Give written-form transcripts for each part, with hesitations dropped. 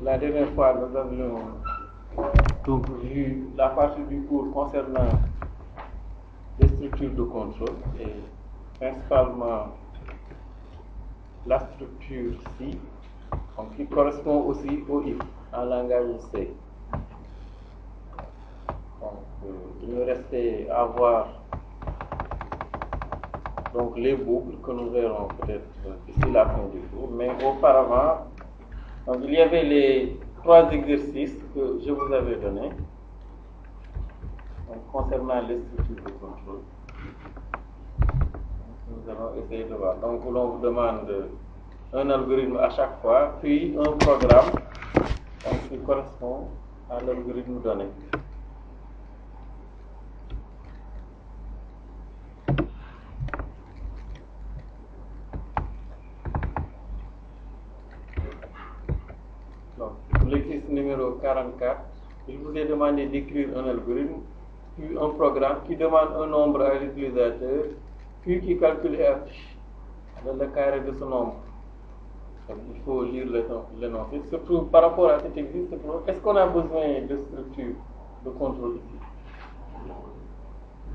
la dernière fois, nous avions donc vu la partie du cours concernant les structures de contrôle et principalement la structure C, donc qui correspond aussi au if en langage C. Donc, il nous restait à voir donc les boucles que nous verrons peut-être d'ici la fin du cours, mais auparavant, donc, il y avait les 3 exercices que je vous avais donnés donc, concernant les structures de contrôle. Nous allons essayer de voir. Donc, l'on vous demande un algorithme à chaque fois, puis un programme donc, qui correspond à l'algorithme donné. Donc, pour l'exercice numéro 44, il vous est demandé d'écrire un algorithme, puis un programme qui demande un nombre à l'utilisateur, puis qui calcule et affiche le carré de ce nombre. Donc, il faut lire l'énoncé. Surtout par rapport à cet exercice, est-ce qu'on a besoin de structure de contrôle ici?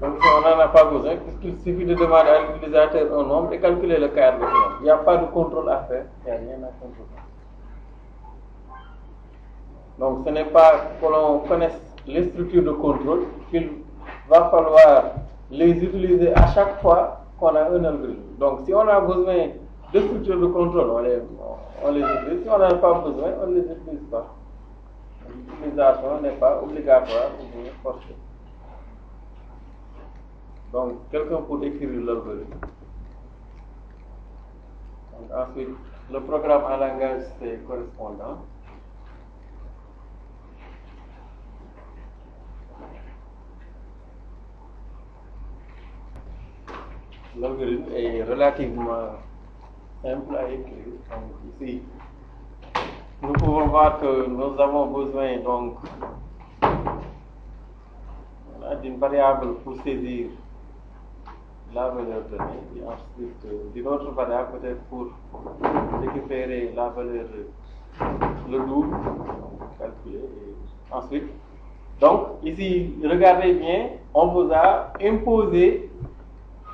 Donc, on n'en a pas besoin, puisqu'il suffit de demander à l'utilisateur un nombre et calculer le carré de ce nombre. Il n'y a pas de contrôle à faire, il n'y a rien à contrôler. Donc, ce n'est pas que l'on connaisse les structures de contrôle qu'il va falloir les utiliser à chaque fois qu'on a un algorithme. Donc, si on a besoin de structures de contrôle, on les utilise. Si on n'en a pas besoin, on ne les utilise pas. L'utilisation n'est pas obligatoire ou bien forcée. Donc, quelqu'un pour écrire l'algorithme. Ensuite, le programme en langage C correspondant. L'algorithme est relativement simple à écrire. Donc, ici, nous pouvons voir que nous avons besoin donc d'une variable pour saisir la valeur donnée et ensuite d'une autre variable peut-être pour récupérer la valeur, le double, calculer et ensuite. Donc ici, regardez bien, on vous a imposé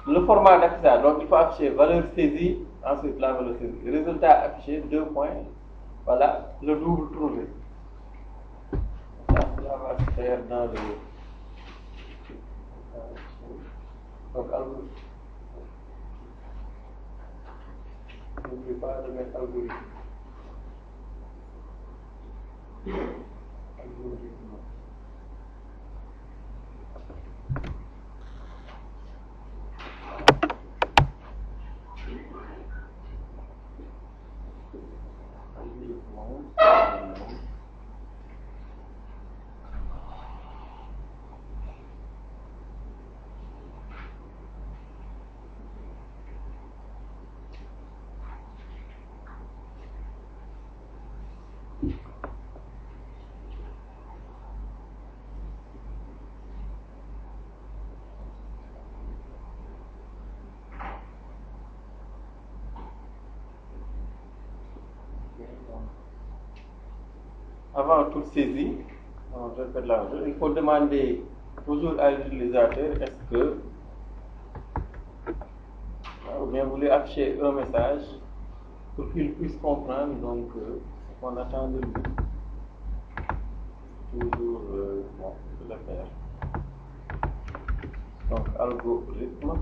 le format d'affichage. Donc il faut afficher valeur saisie, ensuite la valeur saisie. Résultat affiché, 2 points. Voilà, le double trouvé. Cela va se faire dans le... Donc, n'oubliez pas de mettre algorithme. Avant toute saisie, je répète la chose, il faut demander toujours à l'utilisateur est-ce que ou bien vous lui affichez un message pour qu'il puisse comprendre donc ce qu'on attend de lui. Toujours bon, je vais le faire. Donc algorithme.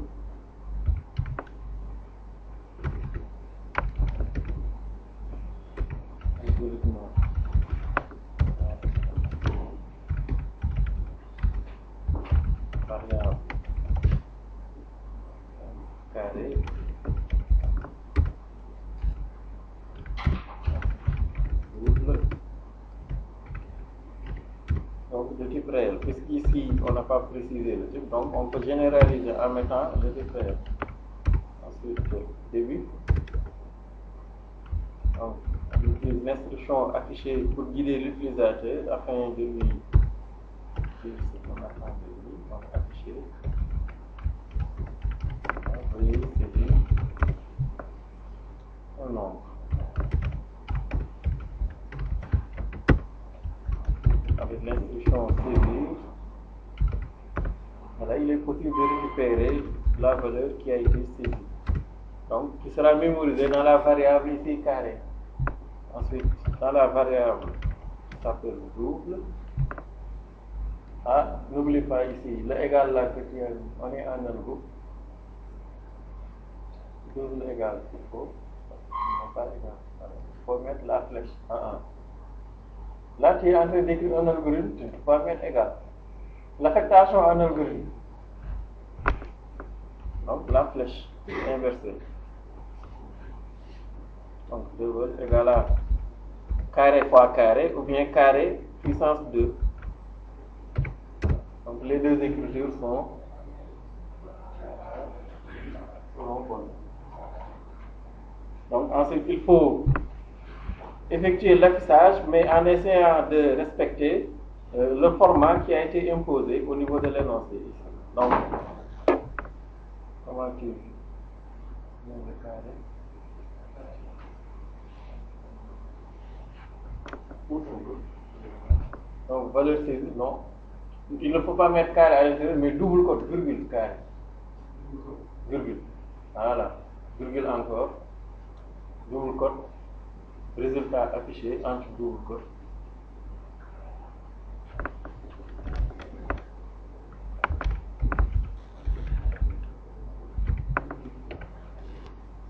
Variable carré double donc de type réel, puisqu'ici on n'a pas précisé le type, donc on peut généraliser en mettant le type réel. Ensuite début, donc on utilise l'instruction affichée pour guider l'utilisateur afin de lui dire ce qu'on attend de lui, donc afficher. Veuillez saisir un nombre. possible de récupérer la valeur qui a été saisie. Donc, qui sera mémorisée dans la variable ici carré. Ensuite, dans la variable qui s'appelle double. Ah, n'oublie pas ici, le égal là que tu as mis, on est en algo. Double égal, il faut. Non, pas égal. Il faut mettre la flèche en 1. Là, tu es en train d'écrire un algorithme, tu ne peux pas mettre égal. L'affectation en algorithme. Donc, la flèche inversée. Donc, double égal à carré fois carré ou bien carré puissance 2. Donc, les deux écritures sont bonnes. Donc, ensuite, il faut effectuer l'affichage, mais en essayant de respecter le format qui a été imposé au niveau de l'énoncé. Donc, comment tu mets le carré? Donc, valeur saisie, non. Il ne faut pas mettre carré à l'intérieur, mais double code, virgule, carré. Virgule. Voilà. Virgule encore. Double code. Résultat affiché entre double code.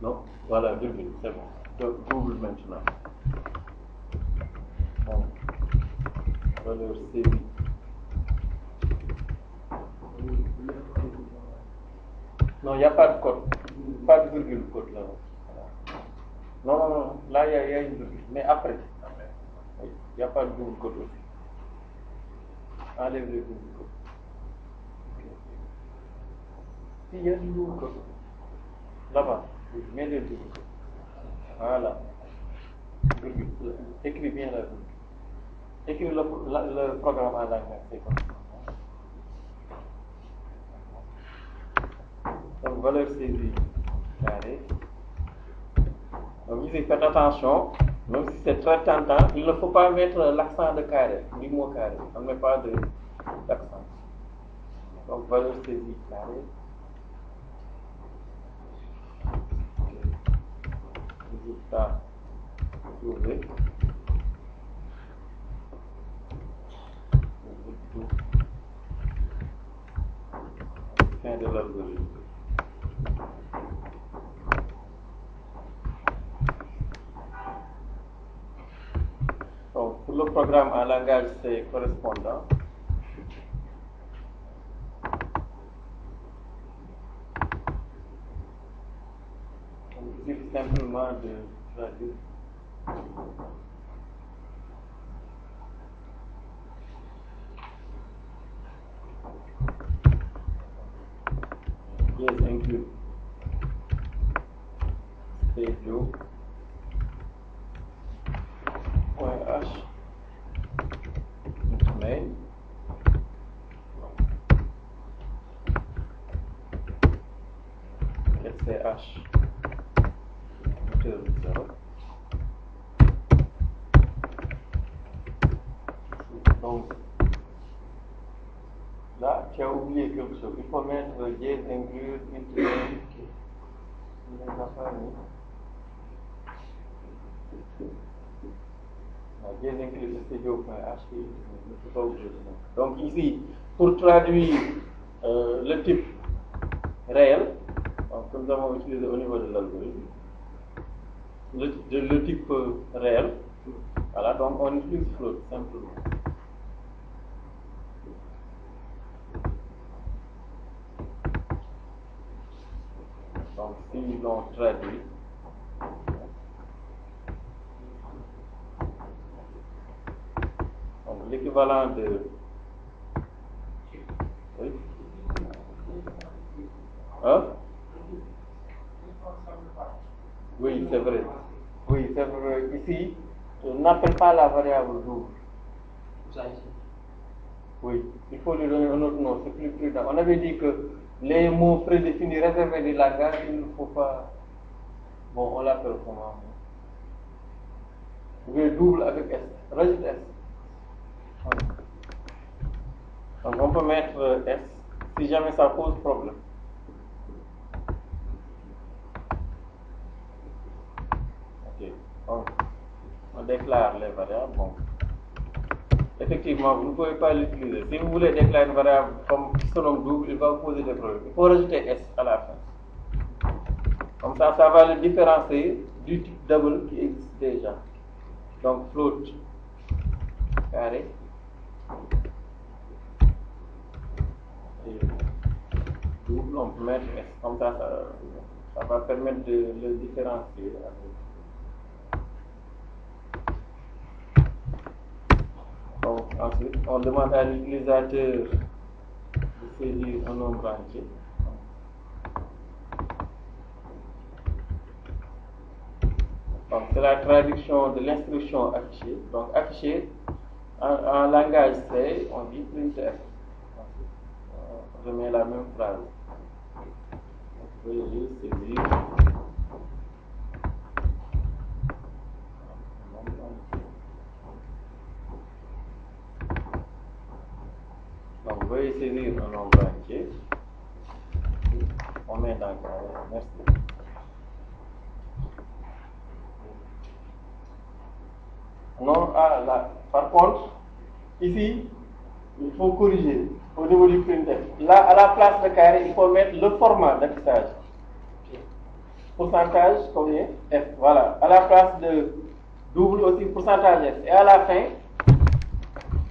Non, voilà, virgule, c'est bon. Donc, double maintenant. Bon. Valeur saisie. Non, il n'y a pas de code. Pas de virgule code là. Voilà. Non, là il y a une virgule. Mais après. Il n'y a pas de double code aussi. Enlève le double code. Si, il y a du double code. Là-bas, mets le double code. Voilà. Virgule. Écris bien la virgule. Écris le programme en langage, c'est comme ça. Donc, valeur saisie carré. Donc, ici, faites attention, même si c'est très tentant, il ne faut pas mettre l'accent de carré, du mot carré. On ne met pas d'accent. Donc, valeur saisie carré. Résultat trouvé. Fin de l'algorithme. Donc, pour le programme en langage C correspondant, il suffit simplement de traduire. Yes, include stadio .h main ch return 0. Donc là, tu as oublié quelque chose. Il faut mettre yes include into main. Il n'est pas mis. Donc ici, pour traduire le type réel, donc, comme nous avons utilisé au niveau de l'algorithme, le type réel, voilà, donc on utilise float simplement. Donc si l'on traduit, donc l'équivalent de oui. Hein? Oui, c'est vrai. Oui, c'est vrai. Ici, on n'appelle pas la variable double. Oui, il faut lui donner un autre nom, c'est plus prudent. On avait dit que les mots prédéfinis réservés du langage, il ne faut pas. Bon, on l'appelle comment? V double avec S. Rajoute S. Donc on peut mettre S si jamais ça pose problème. Ok, donc on déclare les variables. Bon. Effectivement, vous ne pouvez pas l'utiliser. Si vous voulez déclarer une variable comme ce nom double, il va vous poser des problèmes. Il faut rajouter S à la fin. Comme ça va le différencier du type double qui existe déjà. Donc float carré et double, on peut mettre S. Comme ça va permettre de le différencier. Donc, ensuite, on demande à l'utilisateur de saisir un nombre entier. Donc, c'est la traduction de l'instruction affichée. Donc, afficher en langage C, on dit printf. Je mets la même phrase. Veuillez saisir. Donc, veuillez saisir un nombre entier. On met dans le carré. Merci. Non, là, par contre, ici, il faut corriger au niveau du printf. Là, à la place de carré, il faut mettre le format d'affichage. Pourcentage, combien? F. Voilà. À la place de double aussi, pourcentage F. Et à la fin,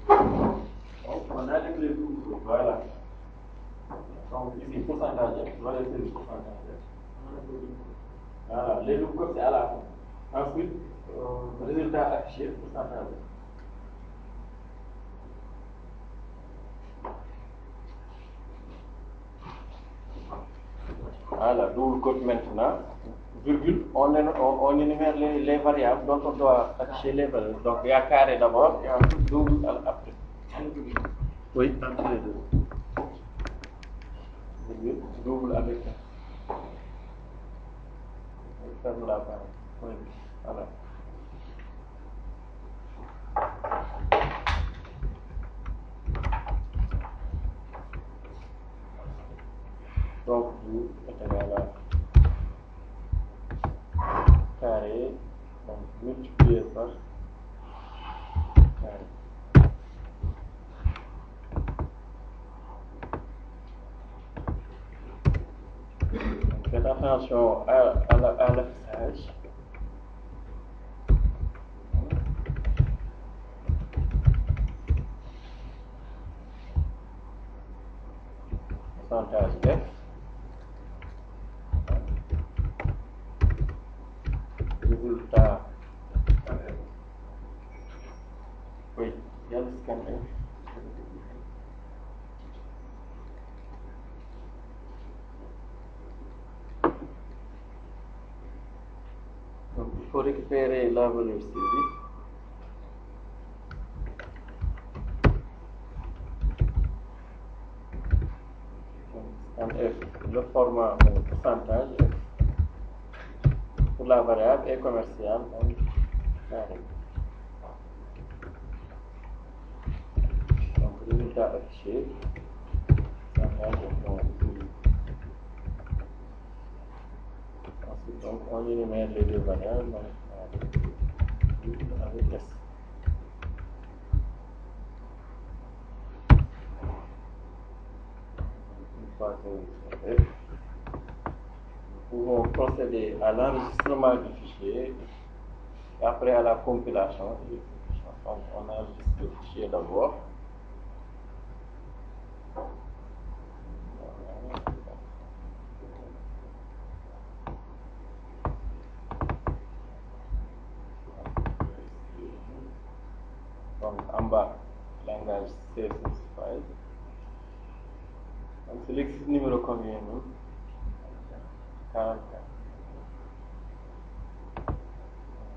on a les doubles. Voilà. Donc ici, pourcentage F. Voilà, c'est le pourcentage F. Voilà. Les doubles, c'est à la fin. Ensuite, résultat affiché, pourcentage F. Voilà, double quote maintenant, virgule, on énumère les variables dont on doit afficher les valeurs. Donc il y a carré d'abord et ensuite double après. Oui, entre les deux. Virgule, double avec ferme la barre. Oui, voilà. Donc, vous est égal à carré, donc multiplié par carré. Donc, faites attention à l'affichage. Pourcentage F. Résultat. Oui, il y a le scanner. Donc, il faut récupérer la valeur saisie. En F, le format pourcentage F pour la variable et commerciale en carré. Donc, résultat affiché, pourcentage F. Ensuite, donc, on énumère les deux variables avec S. Une fois que c'est fait, nous pouvons procéder à l'enregistrement du fichier et après à la compilation. Donc, on enregistre le fichier d'abord. Donc, en bas, langage C65. Donc, sélectionne le numéro combien nous 44.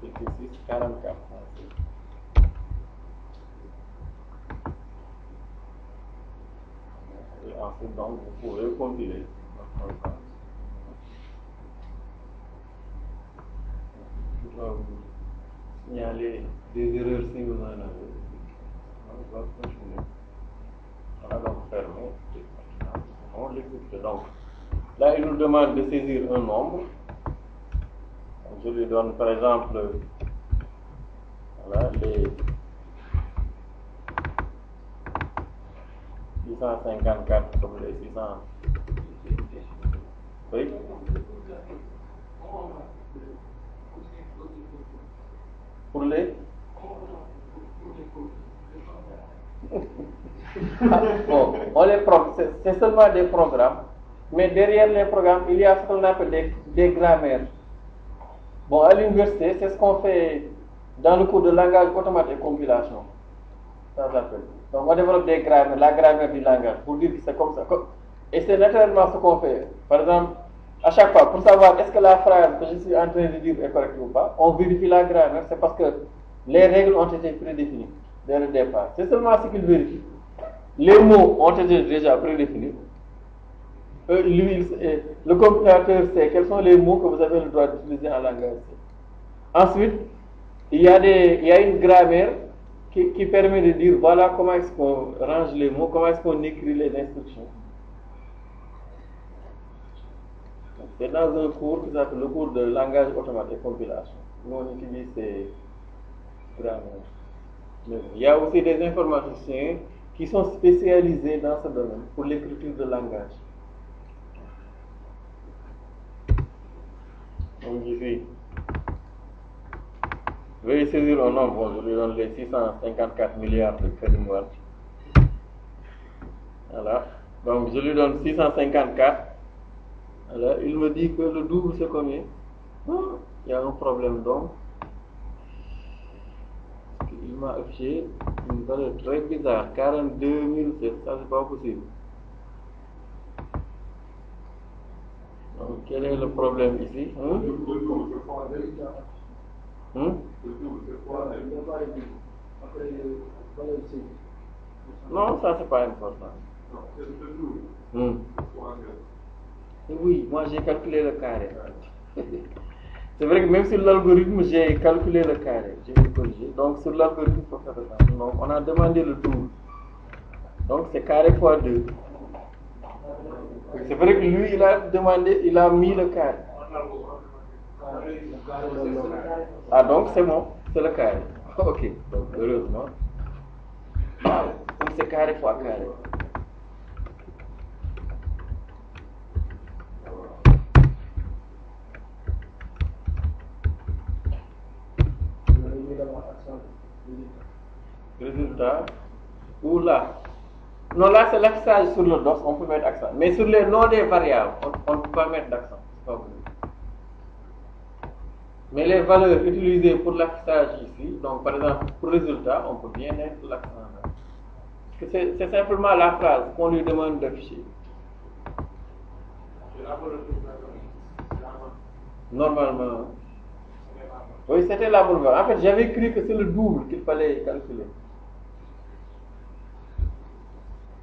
Ici, 44. Et ensuite, donc, vous pouvez compiler. Je dois vous signaler des erreurs si vous en avez. On va continuer. On va donc fermer. script. Donc, là, il nous demande de saisir un nombre. Donc, je lui donne, par exemple, voilà, les 654 comme les 600. Oui. Pour les bon, c'est seulement des programmes, mais derrière les programmes, il y a ce qu'on appelle des grammaires. Bon, à l'université, c'est ce qu'on fait dans le cours de langage automatique et compilation. Ça s'appelle. Donc, on développe des grammaires, la grammaire du langage, pour dire que c'est comme ça. Et c'est naturellement ce qu'on fait. Par exemple, à chaque fois, pour savoir est-ce que la phrase que je suis en train de dire est correcte ou pas, on vérifie la grammaire, c'est parce que les règles ont été prédéfinies dès le départ. C'est seulement ce qu'il vérifie. Les mots ont été déjà prédéfinis. Le compilateur sait quels sont les mots que vous avez le droit d'utiliser en langage. Ensuite, il y a une grammaire qui permet de dire voilà comment est-ce qu'on range les mots, comment est-ce qu'on écrit les instructions. C'est dans un cours qui s'appelle le cours de langage automatique et compilation. Nous, on utilise ces grammaires. Mais il y a aussi des informaticiens qui sont spécialisés dans ce domaine pour l'écriture de langage. Donc ici, veuillez saisir un nombre, bon, je lui donne les 654 milliards de crédits moines. Voilà. Donc je lui donne 654. Alors il me dit que le double c'est combien? Il y a un problème donc. Il m'a affiché une valeur très bizarre, 42 007, ça c'est pas possible. Donc quel est le problème ici? Non, ça c'est pas important. Oui, moi j'ai calculé le carré. C'est vrai que même sur l'algorithme, j'ai calculé le carré, j'ai corrigé. Donc sur l'algorithme, il faut faire attention. Donc on a demandé le double. Donc c'est carré fois 2. C'est vrai que lui, il a mis le carré. Ah donc c'est bon, c'est le carré. Ok, donc heureusement. Donc c'est carré fois carré. Résultat, ou là. Non, là c'est l'affichage sur le DOS, on peut mettre accent. Mais sur les noms des variables, on ne peut pas mettre d'accent. Mais les valeurs utilisées pour l'affichage ici, donc par exemple pour résultat, on peut bien mettre l'accent là. C'est simplement la phrase qu'on lui demande d'afficher. Normalement. Oui, c'était la bonne valeur. En fait, j'avais cru que c'est le double qu'il fallait calculer.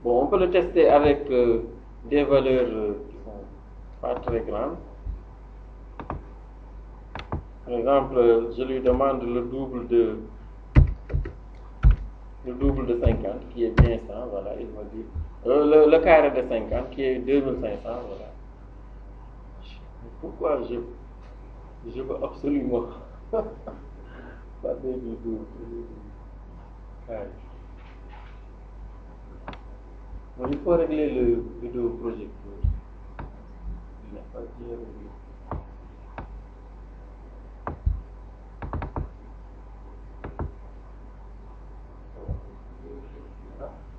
Bon, on peut le tester avec des valeurs qui ne sont pas très grandes. Par exemple, je lui demande le double de 50, qui est bien 100, voilà, il m'a dit. Le carré de 50, qui est 2500, voilà. Pourquoi je veux absolument pas du double carré. Bon, il faut régler le vidéoprojecteur. Il n'a pas bien réglé.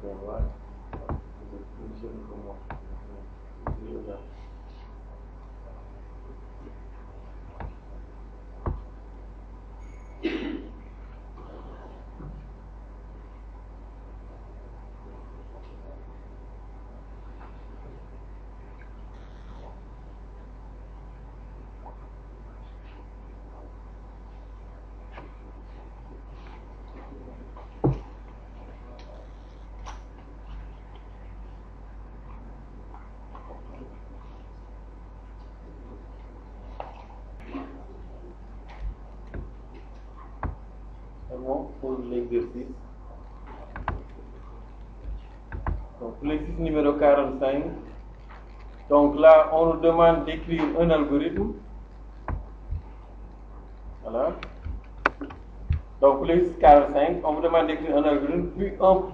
Bon, voilà. Vous êtes plus jeune que moi. Pour l'exercice. Donc, l'exercice numéro 45, Donc là, on nous demande d'écrire un algorithme. Voilà. Donc pour l'exercice 45, on vous demande d'écrire un algorithme,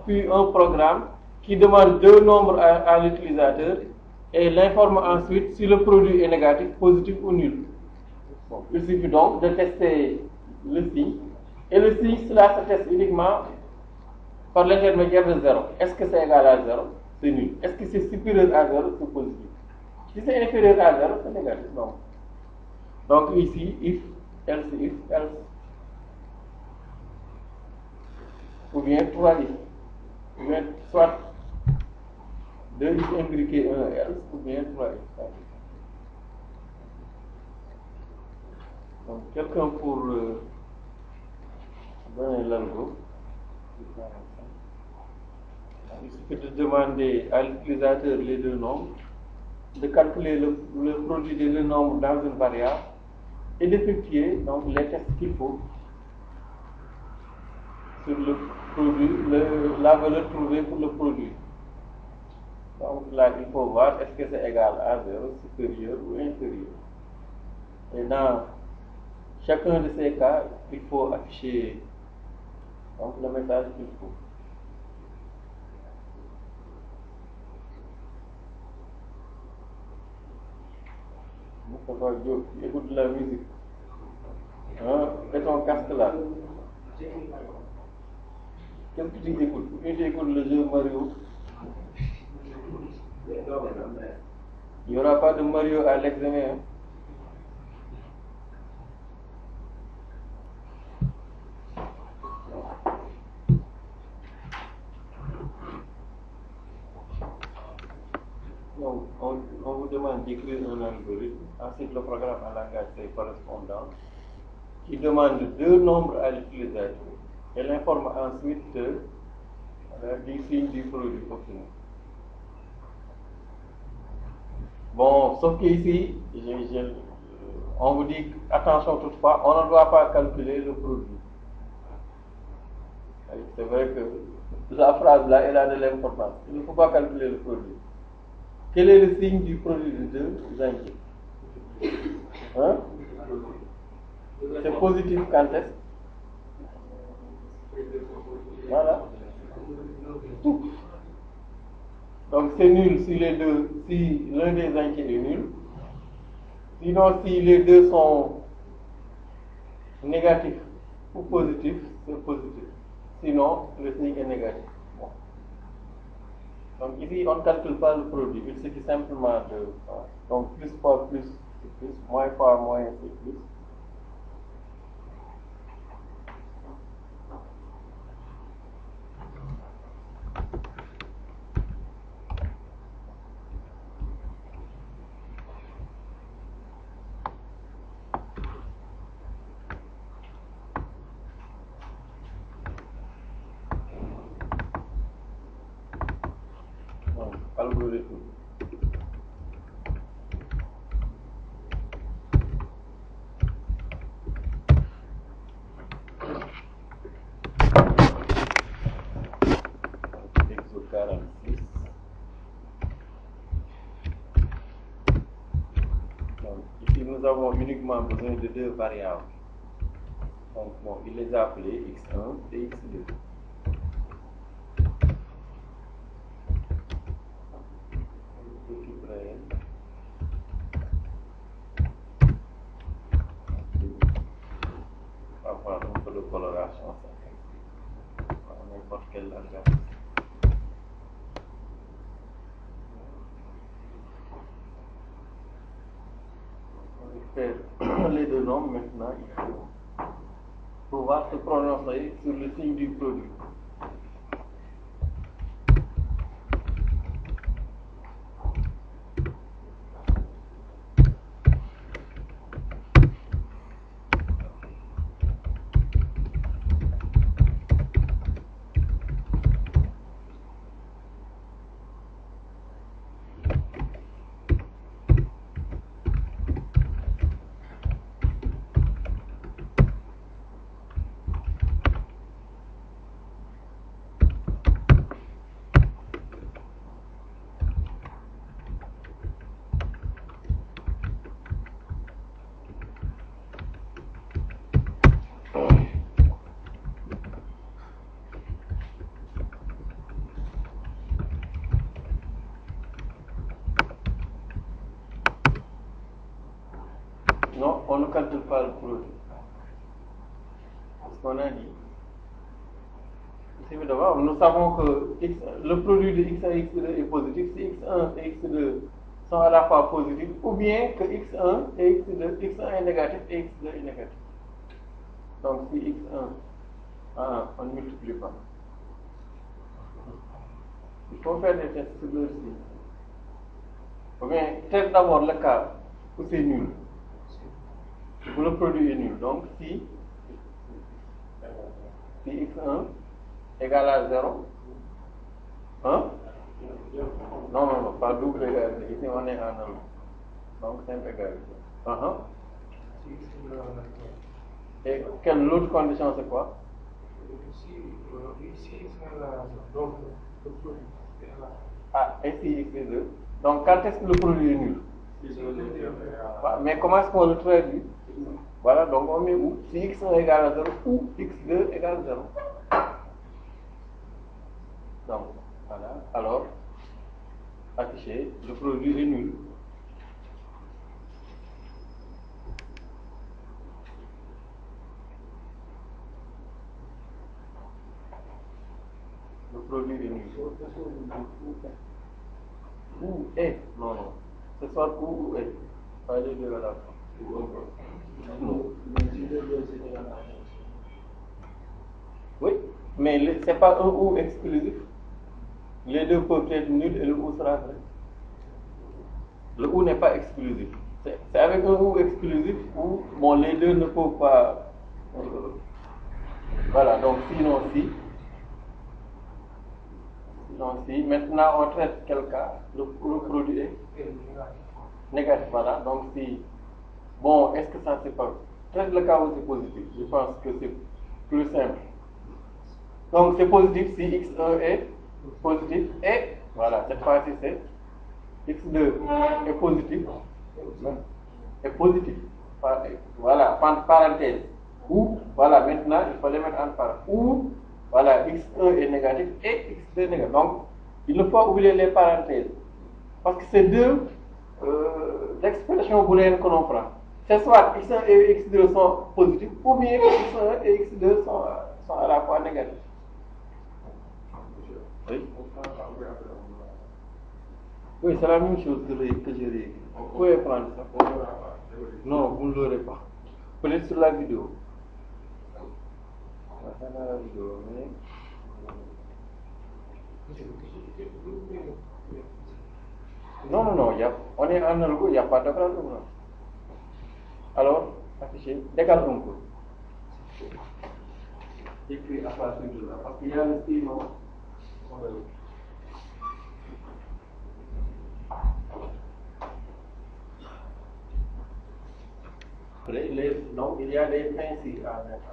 puis un programme qui demande deux nombres à l'utilisateur et l'informe ensuite si le produit est négatif, positif ou nul. Bon, il suffit donc de tester le signe. Et le signe, cela se teste uniquement par l'intermédiaire de 0. Est-ce que c'est égal à 0? C'est nul. Est-ce que c'est supérieur à 0? C'est positif. Si c'est inférieur à 0, c'est négatif. Non. Donc ici, if, else, ou bien 3 if. Ou bien soit 2 if imbriqué 1 else, ou bien 3 if. Donc quelqu'un pour donner l'algo. Il suffit de demander à l'utilisateur les deux nombres, de calculer le produit des deux nombres dans une variable et d'effectuer donc les tests qu'il faut sur le produit, la valeur trouvée pour le produit. Donc là, il faut voir est-ce que c'est égal à 0, supérieur ou inférieur. Et dans chacun de ces cas, il faut afficher donc, le message qu'il faut. Moustapha Diop, tu écoutes de la musique. Hein? Fais ton casque là. Qu'est-ce que tu écoutes? Tu écoutes le jeu Mario. Il n'y aura pas de Mario à l'examen. Hein? Donc, on vous demande d'écrire un algorithme, ensuite le programme en langage c'est correspondant, qui demande deux nombres à l'utilisateur et l'informe ensuite du signe du produit obtenu. Bon, sauf qu'ici, on vous dit, attention toutefois, on ne doit pas calculer le produit. C'est vrai que la phrase là, elle a de l'importance. Il ne faut pas calculer le produit. Quel est le signe du produit de deux entiers? Hein? C'est positif quand est-ce? Voilà. Tout. Donc c'est nul si l'un des entiers est nul. Sinon, si les deux sont négatifs ou positifs, c'est positif. Sinon, le signe est négatif. Bon. Donc ici, on ne calcule pas le produit. Il suffit simplement de... Donc plus fois plus, c'est plus. Moins fois moins, c'est plus. Algorithme. Exo 46. Donc, ici, nous avons uniquement besoin de deux variables. Donc, bon, il les a appelées x1 et x2. Avoir un peu de coloration, n'importe quel langage. On va faire les deux nombres maintenant. Il faut pouvoir se prononcer sur le signe du produit. Non, on ne calcule pas le produit. Parce qu'on a dit, nous savons que le produit de x1 et x2 est positif si x1 et x2 sont à la fois positifs, ou bien que x1 et x2, x1 est négatif et x2 est négatif. Donc si x1, on ne multiplie pas. Il faut faire des tests sur le signe. Ou bien, teste d'abord le cas où c'est nul, où le produit est nul. Donc si x1 égale à 0, 1, non, pas double égalité. Ici on est en 1. Donc simple égalité. Et quelle autre condition c'est quoi? Ici x est 2. Donc quand est-ce que le produit est nul? Mais comment est-ce qu'on le traduit? Voilà, donc on met où? Si x1 égale à 0 ou x2 égale à 0. Donc, voilà. Alors, affiché, le produit est nul. Le produit est nul. Ou est? Non. Ce soit ou est. Pas les deux à la fois. Non. Oui, mais ce n'est pas un ou exclusif. Les deux peuvent être nuls et le ou sera vrai. Le ou n'est pas exclusif. C'est avec un ou exclusif où les deux ne peuvent pas. Voilà, donc sinon si, maintenant on traite quel cas? Le produit est négatif, voilà. Donc si, est-ce que ça c'est pas? Traite le cas où c'est positif. Je pense que c'est plus simple. Donc c'est positif si x1 est positif et voilà, cette fois-ci c'est x2 est positif. Voilà, parenthèse. Ou, voilà, maintenant il faut les mettre en parenthèse. Ou, voilà, x1 est négatif et x2 est négatif. Donc, il ne faut pas oublier les parenthèses. Parce que c'est deux expressions booléennes que l'on prend. C'est soit x1 et x2 sont positifs, ou bien x1 et x2 sont à la fois négatifs. Oui, c'est la même chose que j'ai dit. Vous pouvez prendre ça. Non, vous ne l'aurez pas. Peut-être sur la vidéo. La vidéo, mais... Non, on est en algo, il n'y a pas de problème. Alors, affiché, décale un peu. Écrit à partir de là. Parce qu'il y a le stylo. Donc, il y a des principes à mettre.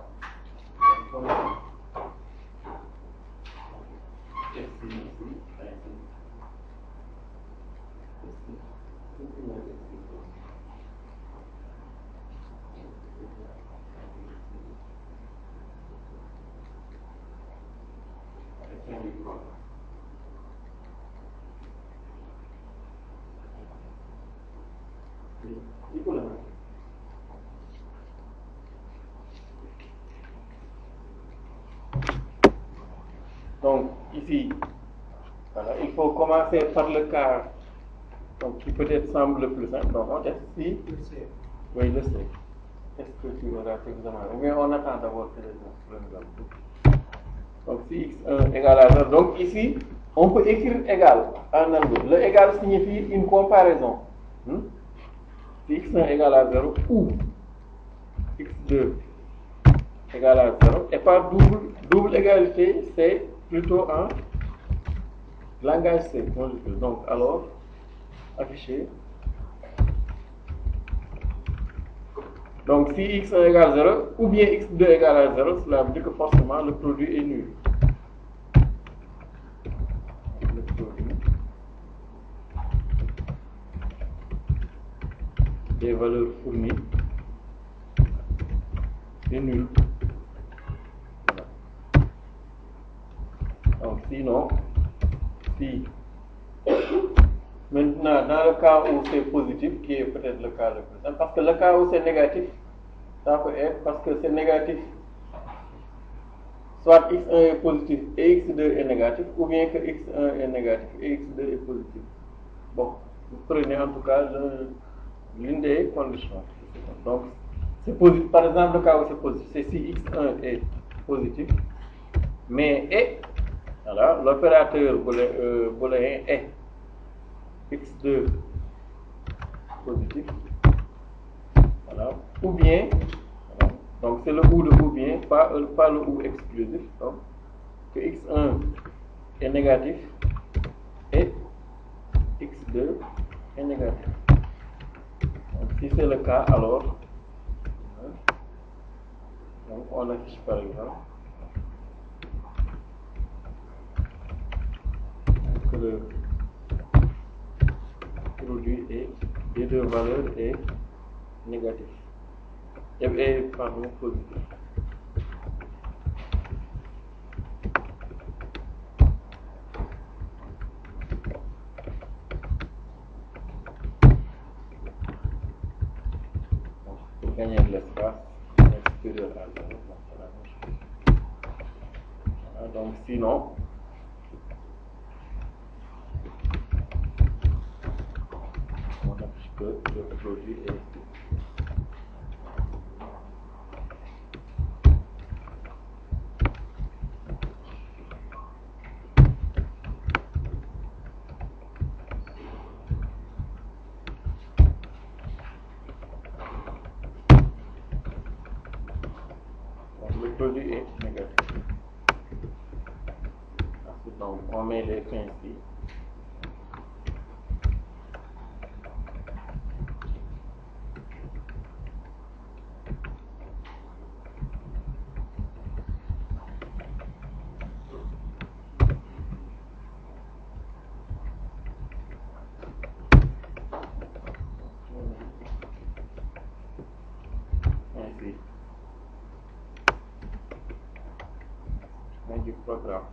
Donc, ici, voilà, il faut commencer par le cas qui peut-être semble le plus simple. Donc, on teste si. Oui, le C. Est-ce que tu auras cet examen? Ou bien on attend d'abord que les gens. Donc, si x1 égale à 0. Donc, ici, on peut écrire égal en algo. Le égal signifie une comparaison. Si x1 égale à 0 ou x2 égale à 0. Et par double égalité, c'est plutôt un langage C. Donc, alors, affiché. Donc, si x1 égale 0 ou bien x2 égale à 0, cela veut dire que forcément le produit est nul. Le produit des valeurs fournies est nul. Voilà. Donc, sinon, si Maintenant, dans le cas où c'est positif, qui est peut-être le cas le plus simple, parce que le cas où c'est négatif, ça peut être parce que c'est négatif, soit x1 est positif et x2 est négatif, ou bien que x1 est négatif et x2 est positif. Bon, vous prenez en tout cas l'une des conditions. Donc, c'est positif. Par exemple, le cas où c'est positif, c'est si x1 est positif, mais est, voilà, l'opérateur booléen est x2 positif, voilà, ou bien, voilà, donc c'est le ou de ou bien, pas le ou exclusif, donc que x1 est négatif et x2 est négatif. Donc si c'est le cas, alors donc on affiche par exemple que le produit des deux valeurs est négatif et pardon, positif. Pour gagner de l'espace, on est supérieur à 0, donc c'est la même chose. Voilà, donc sinon, on affiche que le produit est négatif. Ensuite, donc, on met les fins ici. Ainsi. Du programme.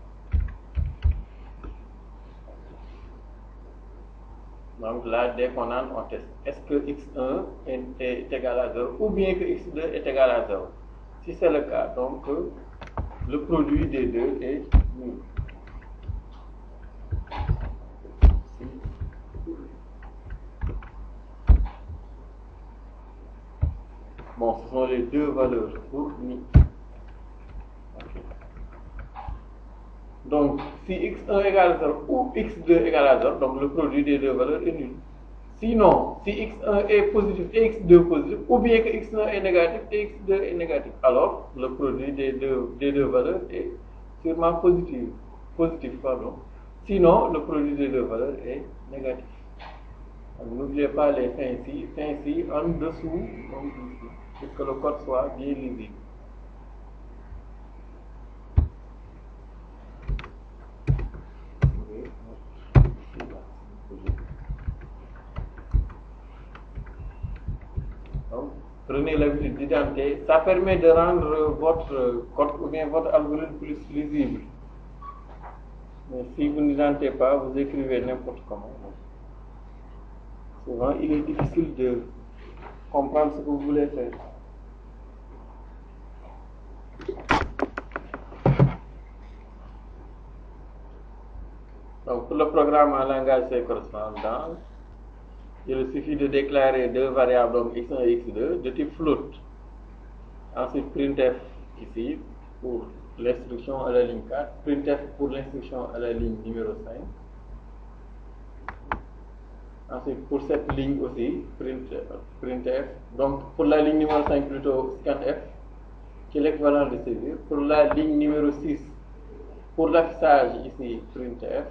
Donc là, dès qu'on entre, on teste. Est-ce que x1 est égal à 0 ou bien que x2 est égal à 0? Si c'est le cas, donc le produit des deux est nul. Bon, ce sont les deux valeurs pour ni. Okay. Donc, si x1 égale à 0 ou x2 égale à 0, donc le produit des deux valeurs est nul. Sinon, si x1 est positif et x2 positif, ou bien que x1 est négatif et x2 est négatif, alors le produit des deux valeurs est sûrement positif. Sinon, le produit des deux valeurs est négatif. N'oubliez pas les fins ici, en dessous, pour que le code soit bien lisible. Donc, prenez l'habitude d'identer, ça permet de rendre votre code ou bien votre algorithme plus lisible. Mais si vous n'identez pas, vous écrivez n'importe comment. Souvent, il est difficile de comprendre ce que vous voulez faire. Donc, pour le programme en langage C correspondant, il suffit de déclarer deux variables, donc x1 et x2, de type float. Ensuite, printf ici pour l'instruction à la ligne 4, printf pour l'instruction à la ligne numéro 5. Ensuite, pour cette ligne aussi, printf. Donc, pour la ligne numéro 5, plutôt scanf, qui est l'équivalent de saisir. Pour la ligne numéro 6, pour l'affichage ici, printf,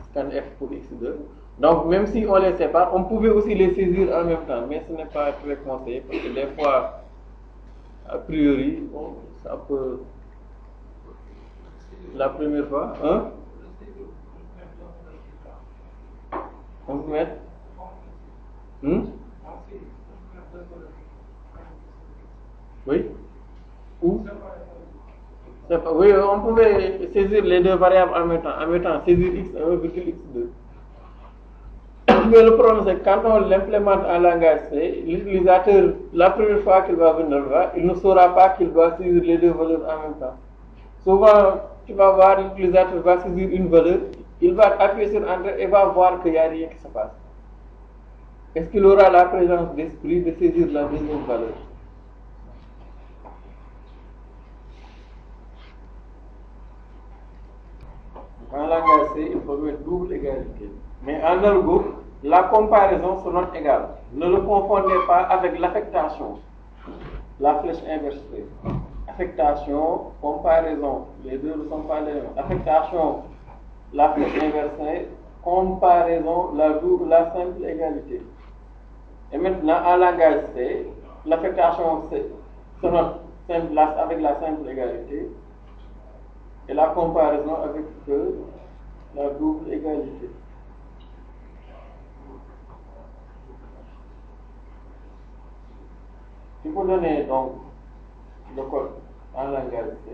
scanf pour x2. Donc, même si on les sépare, on pouvait aussi les saisir en même temps, mais ce n'est pas très conseillé parce que des fois, a priori, bon, ça peut. La première fois, hein? On peut mettre. Oui? Où? Oui, on pouvait saisir les deux variables en même temps saisir x1 virgule x2. mais le problème c'est que quand on l'implémente en langage C, l'utilisateur, la première fois qu'il va venir là, il ne saura pas qu'il doit saisir les deux valeurs en même temps. Souvent, tu vas voir l'utilisateur va saisir une valeur, il va appuyer sur Enter et va voir qu'il n'y a rien qui se passe. Est-ce qu'il aura la présence d'esprit de saisir la deuxième valeur? En langage C, il faut mettre double égalité. Mais en algo, la comparaison se note égale. Ne le confondez pas avec l'affectation. La flèche inversée. Affectation, comparaison. Les deux ne sont pas les mêmes. Affectation, la flèche inversée. Comparaison, la simple égalité. Et maintenant, en langage C, l'affectation se note avec la simple égalité. Et la comparaison avec la double égalité. Si vous donnez donc le code en langage C,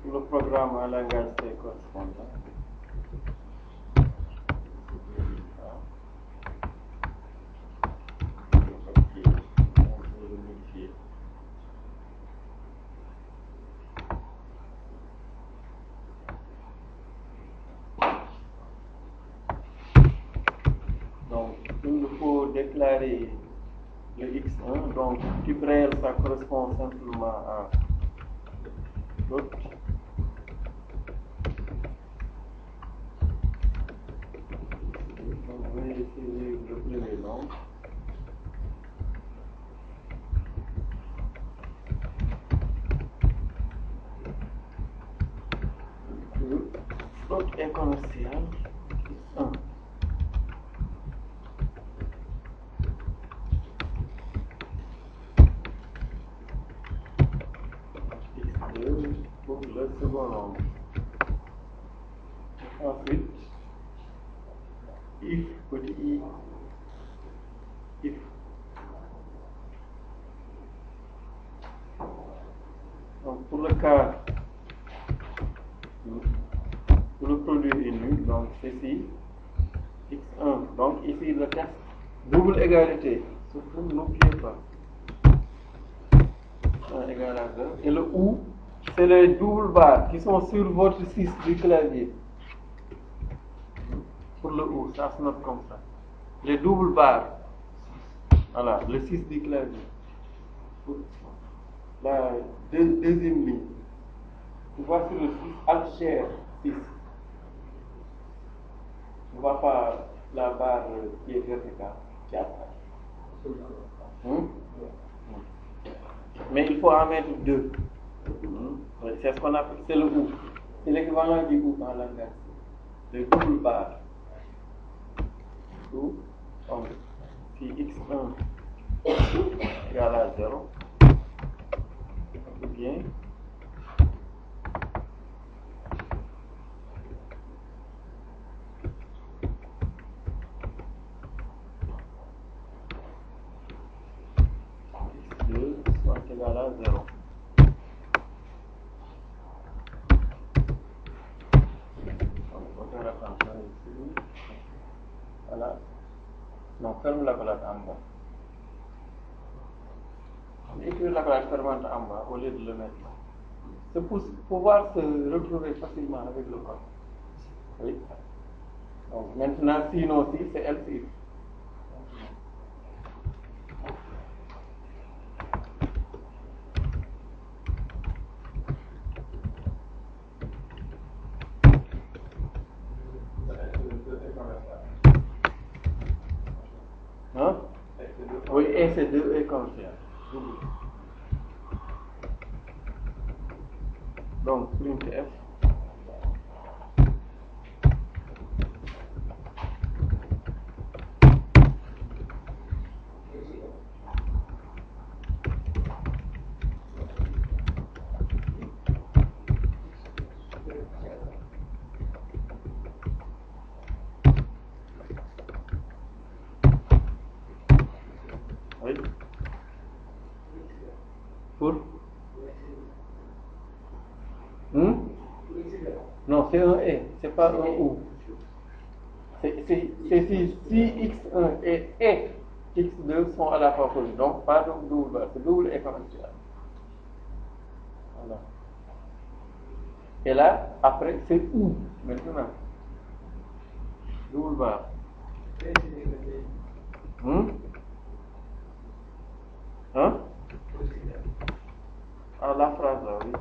le programme en langage C correspondant. Donc, il faut déclarer le x1, donc type réel, ça correspond simplement à l'autre. Donc, je vais essayer le premier nom. L'autre est commercial, x1. Pour le second nombre. Ensuite, if, petit i, if. Donc pour le cas où le produit est nul, donc ceci, x1. Donc ici le test, double égalité, surtout n'oubliez pas. 1 égale à 2. Et le ou, c'est les doubles barres qui sont sur votre 6 du clavier. Pour le ou, ça se note comme ça. Les doubles barres. Voilà, le 6 du clavier. Pour la deuxième ligne. Tu vois sur le 6, Alt-Share 6. Tu vois pas la barre qui est verticale, qui apparaît. Mais il faut en mettre deux. C'est ce qu'on appelle, c'est le ou. C'est l'équivalent du ou en langage. Le double barre. Ou, donc, si x1 égale à 0, ou bien, x2 soit égal à 0. Voilà. Non, ferme la collate en bas. Écrire la collate fermante en bas au lieu de le mettre là. C'est pour pouvoir se retrouver facilement avec le code. Oui. Donc maintenant, sinon si, c'est else if. Hein? Oui, et c'est 2 est commercial. Donc, printf. Pour Non, c'est un et, c'est pas un ou. C'est si x1 et x2 sont à la fois positifs, donc pas donc double barre, c'est double exponentiel. Voilà. Et là, après, c'est ou maintenant. Double barre. Hein? Ah, la phrase là, oui.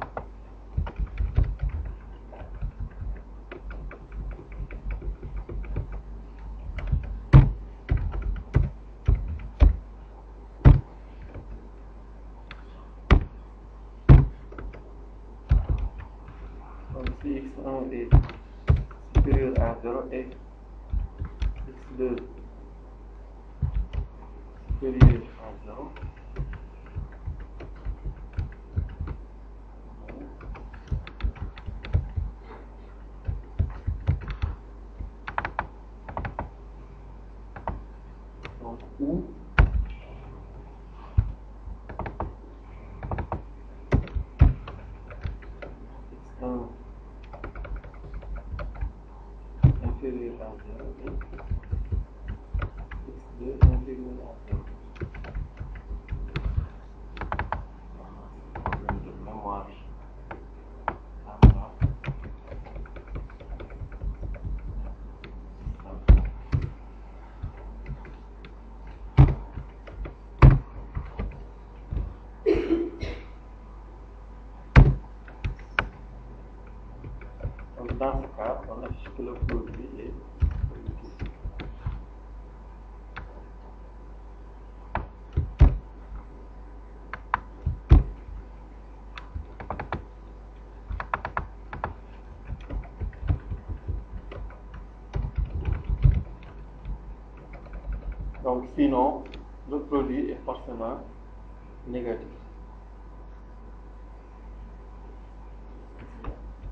Donc si x1 est supérieur à 0 et x2 supérieur à 0, donc ou x1 inférieur à 0 et x2 inférieur à 0. Problème de mémoire. Donc dans ce cas, on affiche que le produit est positif. Donc sinon, le produit est forcément négatif.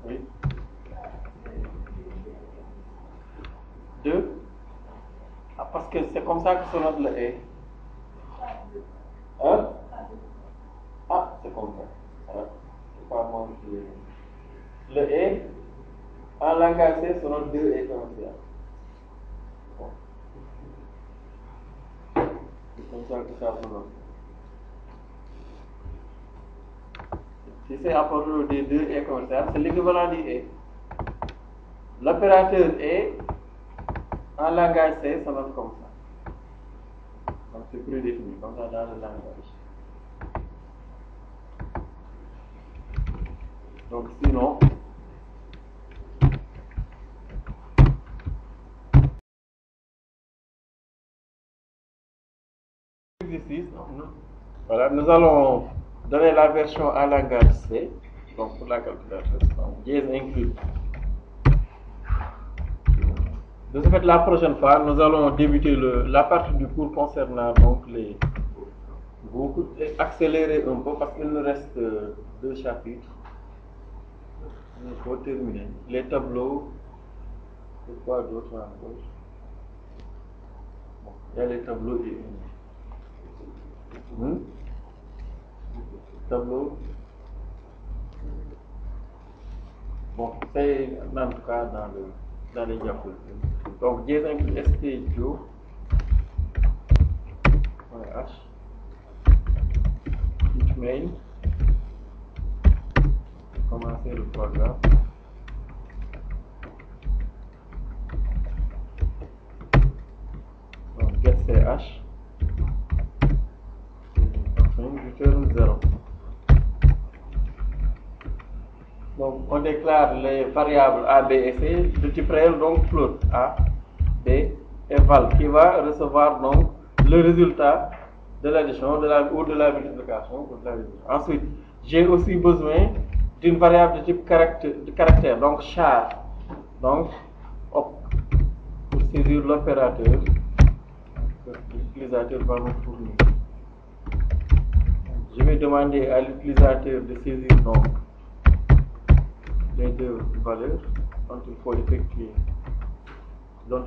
Oui. 2. Ah, parce que c'est comme ça que se note le et. Hein? Ah, c'est comme ça. Hein? C'est pas moi qui le et, en langage C, se note 2 et comme ça. Bon. C'est comme ça que ça se note. Si c'est apparu des 2 et comme ça, c'est l'équivalent du et. L'opérateur et, en langage C, se note comme ça. Donc c'est plus défini, comme ça dans le langage. Donc sinon, exercice, non. Voilà, nous allons donner la version en langage C, donc pour la calculatrice, donc dièse inclus. De ce fait, la prochaine fois, nous allons débuter la partie du cours concernant donc les boucles et accélérer un peu parce qu'il nous reste 2 chapitres. Il faut terminer. Les tableaux, et quoi d'autre encore? Bon, il y a les tableaux et tableau. Bon, c'est en tout cas dans les diapositives. Donc, dièse inclus stdio .h teach main, commencer le programme. Donc, get ch, enfin, return 0. Donc, on déclare les variables A, B et C de type réel, donc float A, B et val, qui va recevoir donc le résultat de l'addition ou de la multiplication. Ensuite, j'ai aussi besoin d'une variable de type caractère, donc char, donc pour saisir l'opérateur que l'utilisateur va me fournir. Je vais demander à l'utilisateur de saisir donc les 2 valeurs dont il faut effectuer, sur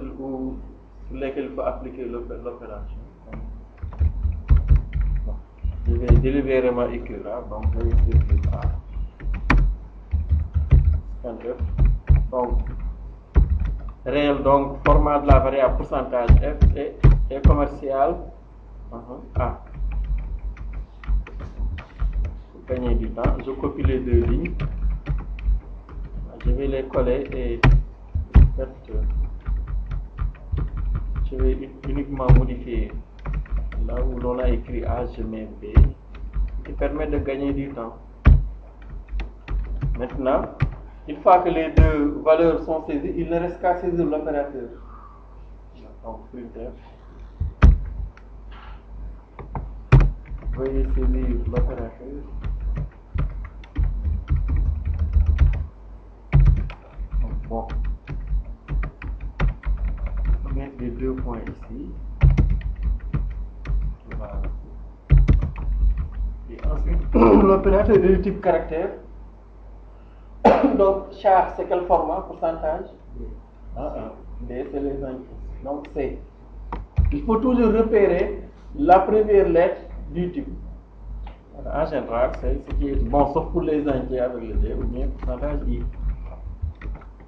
lesquelles il faut appliquer l'opération. Bon, je vais vais délibérément écrire A, donc je vais écrire A. Scanf. Donc, réel, donc format de la variable pourcentage F et commercial A. Pour gagner du temps, je copie les deux lignes. Je vais les coller et en fait, je vais uniquement modifier là où l'on a écrit A, je mets B, qui permet de gagner du temps. Maintenant, une fois que les deux valeurs sont saisies, il ne reste qu'à saisir l'opérateur. Donc, printf. Veuillez saisir l'opérateur. Bon, on va mettre les deux points ici. Voilà. Et ensuite, l'opérateur est de type caractère. Donc, char, c'est quel format, pourcentage? B, c'est les indices. Donc, C. Il faut toujours repérer la première lettre du type. En général, c'est ce qui est bon, sauf pour les entiers avec le D ou bien pourcentage I.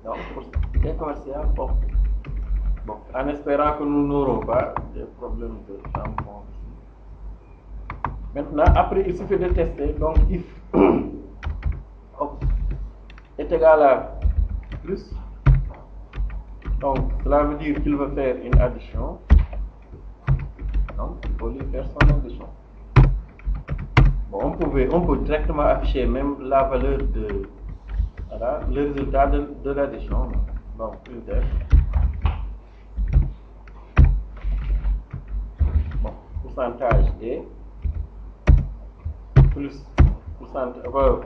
Donc, pour les commercial, bon, en espérant que nous n'aurons pas des problèmes de tampon. Maintenant, après, il suffit de tester. Donc, if est égal à plus, donc cela veut dire qu'il va faire une addition. Donc, il faut lui faire son addition. Bon, on peut directement afficher même la valeur de, voilà, le résultat de l'addition. Donc, printf. Bon, pourcentage est plus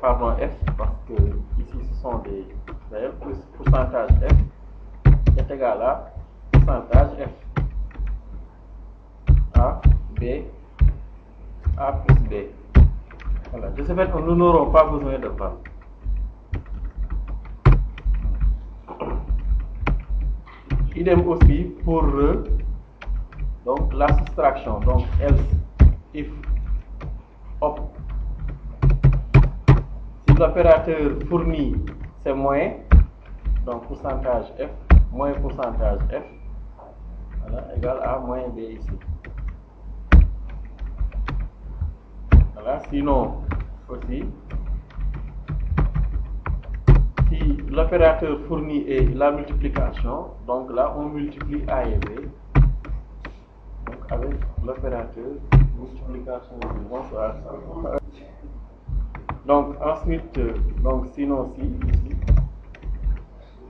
pardon, F, parce que ici ce sont des réels, plus pourcentage F est égal à pourcentage F. A, B, A plus B. Voilà, de ce fait, nous n'aurons pas besoin de var. Idem aussi pour donc la soustraction, donc else, if, op. Si l'opérateur fourni c'est moins, donc pourcentage F, moins pourcentage F, voilà, égal à moins B ici. Voilà, sinon aussi, si l'opérateur fourni est la multiplication, donc là on multiplie A et B, donc avec l'opérateur multiplication. Bonsoir. Donc ensuite, donc sinon si ici,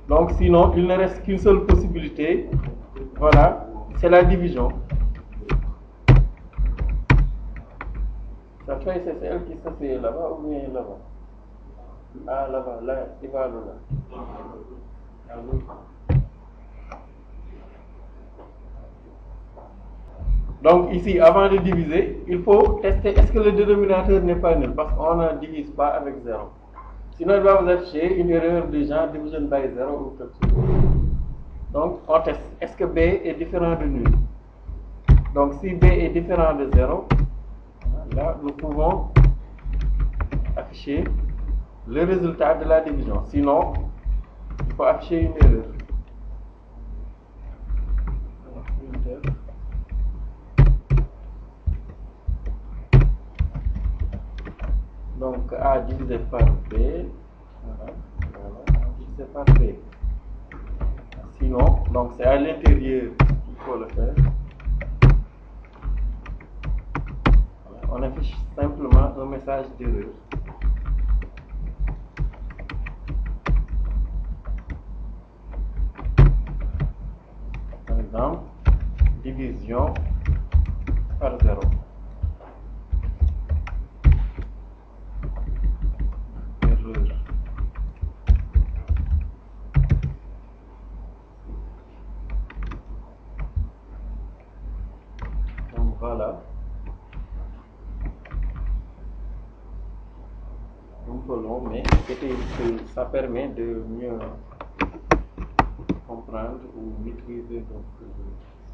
donc sinon il ne reste qu'une seule possibilité, voilà, c'est la division. Ça fait c'est celle qui se fait là-bas ou bien là-bas? Ah là-bas, là, il va là. Donc ici, avant de diviser, il faut tester est-ce que le dénominateur n'est pas nul, parce qu'on ne divise pas avec 0. Sinon, il va vous afficher une erreur du genre division by 0 ou quelque chose. Donc, on teste. Est-ce que B est différent de nul? Donc, si B est différent de 0, là, nous pouvons afficher le résultat de la division. Sinon, il faut afficher une erreur. Donc, A divisé par B, voilà, A divisé par B. Sinon, donc c'est à l'intérieur qu'il faut le faire. Voilà, on affiche simplement un message d'erreur. Par exemple, division par 0. Donc voilà. Un peu long, mais ça permet de mieux comprendre ou maîtriser donc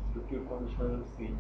structure conditionnelle C.